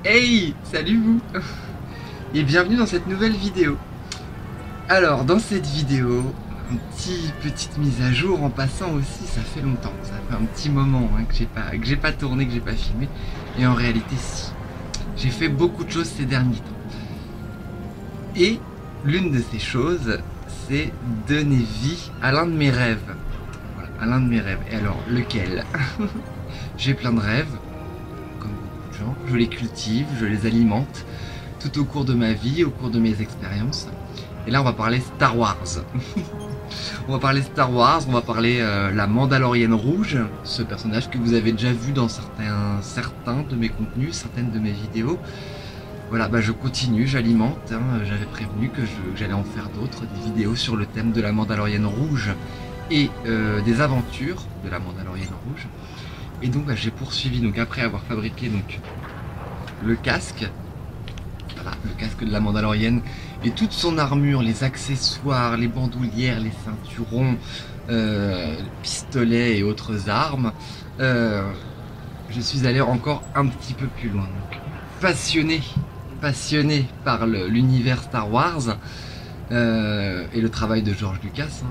Hey, salut vous et bienvenue dans cette nouvelle vidéo. Alors dans cette vidéo, une petite mise à jour en passant aussi, ça fait longtemps, ça fait un petit moment hein, que j'ai pas tourné, que j'ai pas filmé. Et en réalité si, j'ai fait beaucoup de choses ces derniers temps. Et l'une de ces choses, c'est donner vie à l'un de mes rêves. Voilà, à l'un de mes rêves. Et alors, lequel? J'ai plein de rêves. Je les cultive, je les alimente tout au cours de ma vie, au cours de mes expériences. Et là on va parler Star Wars. On va parler Star Wars, on va parler la Mandalorienne rouge, ce personnage que vous avez déjà vu dans certains de mes contenus, certaines de mes vidéos. Voilà, bah je continue, j'alimente, hein, j'avais prévenu que j'allais en faire d'autres, des vidéos sur le thème de la Mandalorienne rouge et des aventures de la Mandalorienne rouge. Et donc bah, j'ai poursuivi, donc après avoir fabriqué donc le casque, voilà, le casque de la Mandalorienne et toute son armure, les accessoires, les bandoulières, les ceinturons, pistolets et autres armes, je suis allé encore un petit peu plus loin. Donc, passionné par l'univers Star Wars et le travail de George Lucas, hein,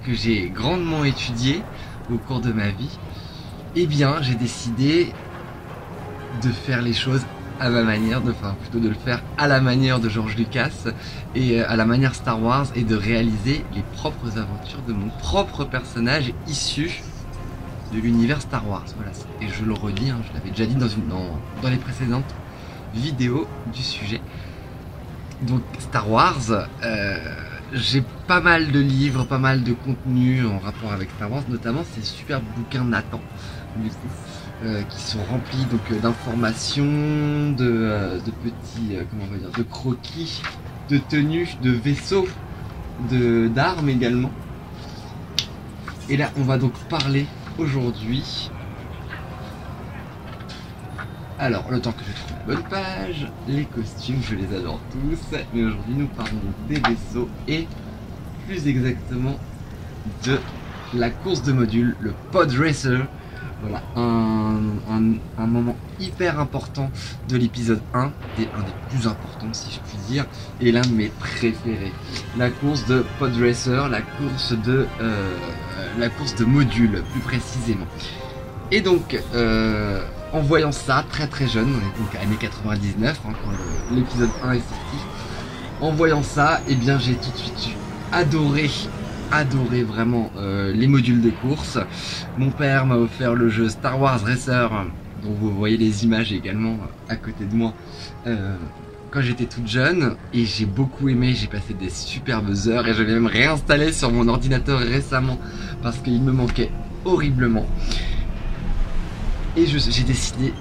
que j'ai grandement étudié au cours de ma vie. Eh bien, j'ai décidé de faire les choses à ma manière, plutôt de le faire à la manière de George Lucas et à la manière Star Wars et de réaliser les propres aventures de mon propre personnage issu de l'univers Star Wars. Voilà. Et je le redis, hein, je l'avais déjà dit dans les précédentes vidéos du sujet. Donc Star Wars, j'ai pas mal de livres, pas mal de contenus en rapport avec Star Wars, notamment ces super bouquins Nathan, du coup, qui sont remplis donc d'informations, de petits, comment on va dire, de croquis, de tenues, de vaisseaux, d'armes également. Et là, on va donc parler aujourd'hui. Alors, le temps que je trouve la bonne page, les costumes, je les adore tous, mais aujourd'hui nous parlons des vaisseaux et plus exactement de la course de module, le Pod Racer. Voilà, un moment hyper important de l'épisode 1, un des plus importants si je puis dire, et l'un de mes préférés. La course de Pod Racer, la course de module plus précisément. Et donc, en voyant ça très jeune, on est donc années 99 hein, quand l'épisode 1 est sorti, en voyant ça, eh bien j'ai tout de suite adoré vraiment les modules de course. Mon père m'a offert le jeu Star Wars Racer, dont vous voyez les images également à côté de moi, quand j'étais toute jeune, et j'ai beaucoup aimé, j'ai passé des superbes heures, et je vais même réinstaller sur mon ordinateur récemment, parce qu'il me manquait horriblement. Et j'ai décidé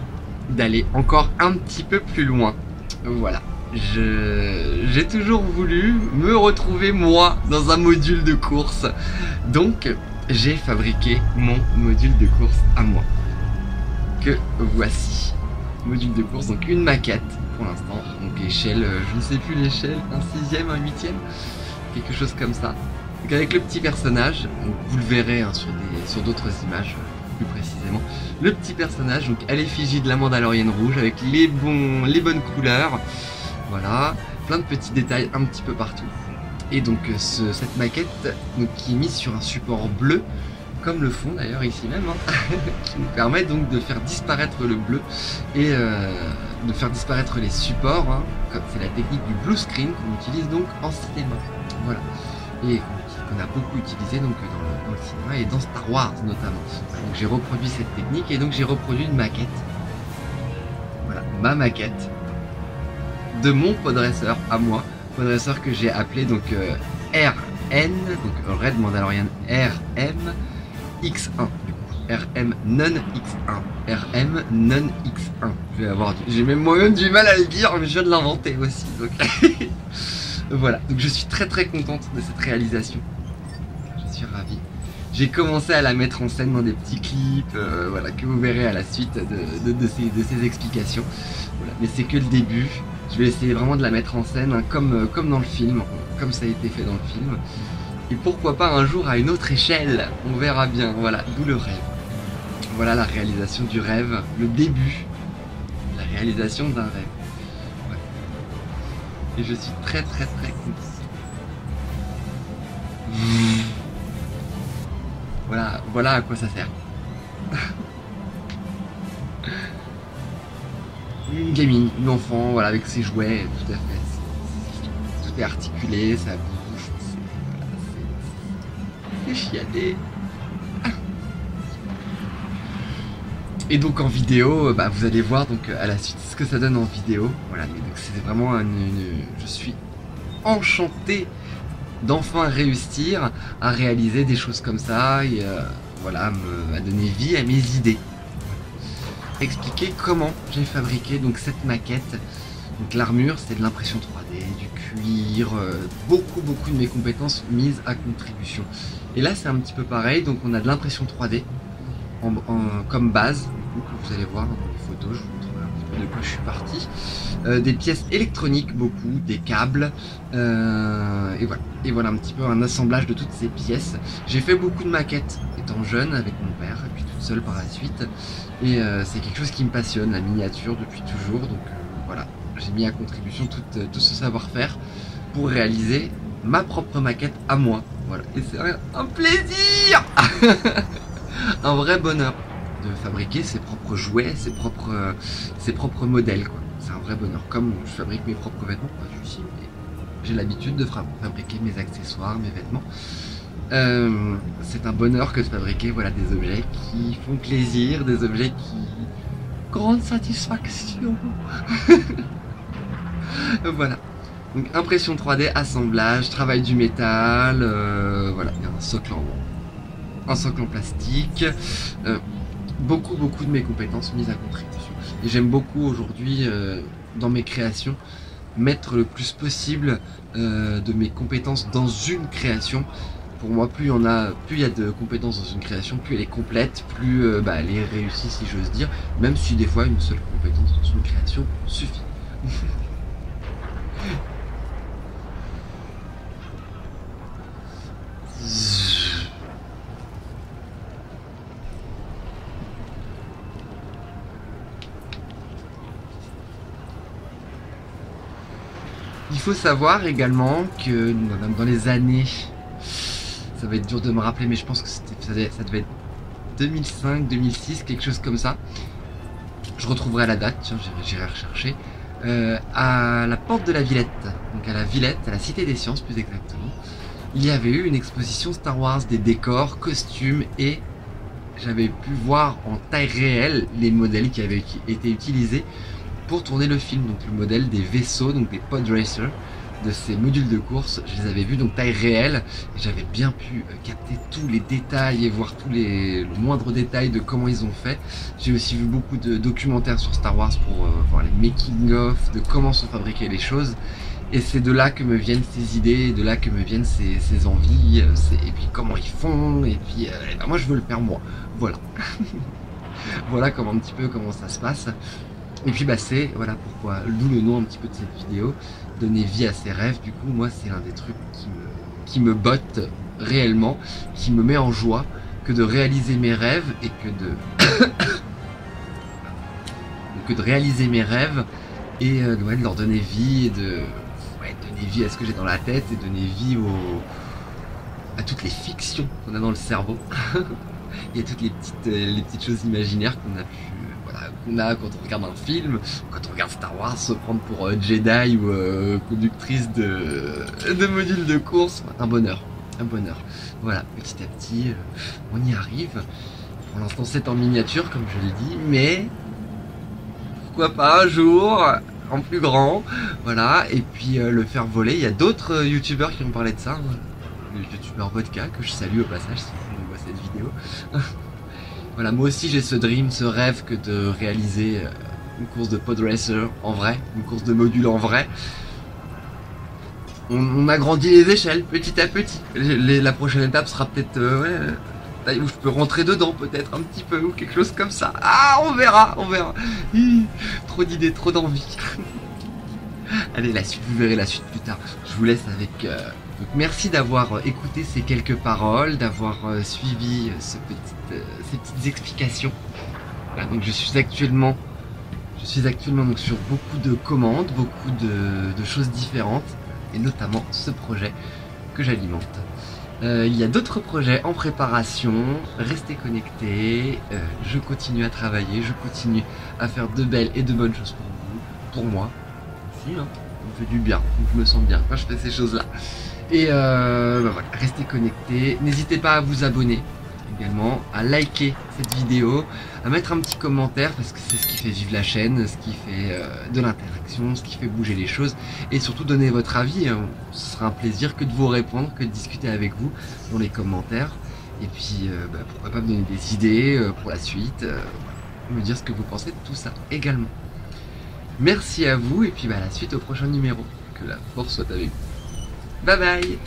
d'aller encore un petit peu plus loin. Voilà. J'ai toujours voulu me retrouver moi dans un module de course. Donc j'ai fabriqué mon module de course à moi. Que voici. Module de course, donc une maquette pour l'instant. Donc échelle, je ne sais plus l'échelle, un 6e, un 8e, quelque chose comme ça. Donc avec le petit personnage, donc vous le verrez hein, sur d'autres images. Plus précisément, le petit personnage donc à l'effigie de la Mandalorienne rouge avec les bonnes couleurs, voilà, plein de petits détails un petit peu partout. Et donc cette maquette donc, qui est mise sur un support bleu, comme le fond d'ailleurs ici même, hein, qui nous permet donc de faire disparaître le bleu et de faire disparaître les supports, hein, c'est la technique du blue screen qu'on utilise donc en cinéma, voilà, et qu'on a beaucoup utilisé donc dans le cinéma et dans Star Wars notamment. Donc j'ai reproduit cette technique et donc j'ai reproduit une maquette. Voilà, ma maquette de mon Pod Racer à moi, Pod Racer que j'ai appelé donc RN, donc Red Mandalorian RM X1. RM non X1, RM non X1. J'ai même moi-même du mal à le dire, mais je viens de l'inventer aussi. Donc voilà, donc je suis très contente de cette réalisation. Je suis ravi. J'ai commencé à la mettre en scène dans des petits clips, voilà, que vous verrez à la suite de ces explications. Voilà. Mais c'est que le début. Je vais essayer vraiment de la mettre en scène, hein, comme dans le film, comme ça a été fait dans le film. Et pourquoi pas un jour à une autre échelle, on verra bien. Voilà, d'où le rêve. Voilà la réalisation du rêve, le début de la réalisation d'un rêve. Ouais. Et je suis très très très content. Voilà à quoi ça sert. Une gamine, une enfant, voilà, avec ses jouets, tout à fait. Tout est articulé, ça bouge, c'est chiadé. Et donc en vidéo, bah, vous allez voir donc à la suite ce que ça donne en vidéo. Voilà, mais donc c'est vraiment je suis enchanté d'enfin réussir à réaliser des choses comme ça et voilà, à donner vie à mes idées. Expliquer comment j'ai fabriqué donc cette maquette. Donc l'armure, c'est de l'impression 3D, du cuir, beaucoup de mes compétences mises à contribution. Et là c'est un petit peu pareil, donc on a de l'impression 3D comme base, que vous allez voir dans les photos, je vous montrerai un petit peu de quoi je suis parti. Des pièces électroniques, beaucoup, des câbles, et voilà un petit peu un assemblage de toutes ces pièces. J'ai fait beaucoup de maquettes étant jeune avec mon père, et puis toute seule par la suite, et c'est quelque chose qui me passionne, la miniature depuis toujours, donc voilà, j'ai mis à contribution tout ce savoir-faire pour réaliser ma propre maquette à moi, voilà, et c'est un plaisir. Un vrai bonheur de fabriquer ses propres jouets, ses propres modèles, quoi. C'est un vrai bonheur. Comme je fabrique mes propres vêtements, pas juste, mais j'ai l'habitude de fabriquer mes accessoires, mes vêtements. C'est un bonheur que de fabriquer, voilà, des objets qui font plaisir, des objets qui... Grande satisfaction. Voilà. Donc impression 3D, assemblage, travail du métal, voilà, il y a un socle en plastique, beaucoup de mes compétences mises à contribution. Et j'aime beaucoup aujourd'hui dans mes créations mettre le plus possible de mes compétences dans une création. Pour moi, plus il y a de compétences dans une création, plus elle est complète, plus elle est réussie, si j'ose dire, même si des fois une seule compétence dans une création suffit. Il faut savoir également que dans les années, ça va être dur de me rappeler, mais je pense que ça devait être 2005, 2006, quelque chose comme ça. Je retrouverai la date, tiens, j'irai rechercher. À la porte de la Villette, donc à la Villette, à la Cité des Sciences plus exactement, il y avait eu une exposition Star Wars, des décors, costumes, et j'avais pu voir en taille réelle les modèles qui avaient été utilisés pour tourner le film, donc le modèle des vaisseaux, donc des pod racers, de ces modules de course, je les avais vus donc taille réelle, et j'avais bien pu capter tous les détails et voir le moindre détail de comment ils ont fait. J'ai aussi vu beaucoup de documentaires sur Star Wars pour voir les making of, de comment sont fabriquées les choses, et c'est de là que me viennent ces idées, de là que me viennent ces envies, et puis comment ils font, et puis ben moi je veux le faire moi, voilà. Voilà un petit peu comment ça se passe. Et puis bah c'est, voilà pourquoi, d'où le nom un petit peu de cette vidéo, donner vie à ses rêves. Du coup moi c'est un des trucs qui me botte réellement, qui me met en joie, que de réaliser mes rêves et que de réaliser mes rêves et de leur donner vie et donner vie à ce que j'ai dans la tête et donner vie à toutes les fictions qu'on a dans le cerveau. Il y a toutes les petites choses imaginaires qu'on a quand on regarde un film, quand on regarde Star Wars, se prendre pour Jedi ou conductrice de module de course. Un bonheur. Voilà, petit à petit, on y arrive. Pour l'instant, c'est en miniature, comme je l'ai dit, mais pourquoi pas un jour en plus grand. Voilà, et puis le faire voler. Il y a d'autres youtubeurs qui ont parlé de ça. Le youtubeur Vodka, que je salue au passage si vous voyez cette vidéo. Voilà, moi aussi j'ai ce dream, ce rêve que de réaliser une course de pod racer en vrai, une course de module en vrai. On agrandit les échelles petit à petit. La prochaine étape sera peut-être où je peux rentrer dedans peut-être un petit peu ou quelque chose comme ça. Ah, on verra. Trop d'idées, trop d'envie. Allez, la suite, vous verrez la suite plus tard. Je vous laisse avec... Donc merci d'avoir écouté ces quelques paroles, d'avoir suivi ces petites explications. Voilà, donc je suis actuellement Je suis actuellement donc sur beaucoup de commandes, beaucoup de choses différentes, et notamment ce projet que j'alimente. Il y a d'autres projets en préparation, restez connectés, je continue à travailler, je continue à faire de belles et de bonnes choses pour vous, pour moi aussi, hein. Ça me fait du bien, je me sens bien quand je fais ces choses-là. Et voilà, restez connectés, n'hésitez pas à vous abonner également, à liker cette vidéo, à mettre un petit commentaire parce que c'est ce qui fait vivre la chaîne, ce qui fait de l'interaction, ce qui fait bouger les choses, et surtout donner votre avis, hein. Ce sera un plaisir que de vous répondre, que de discuter avec vous dans les commentaires, et puis pourquoi pas me donner des idées pour la suite, me dire ce que vous pensez de tout ça également. Merci à vous, et puis à la suite au prochain numéro, que la force soit avec vous. Bye bye.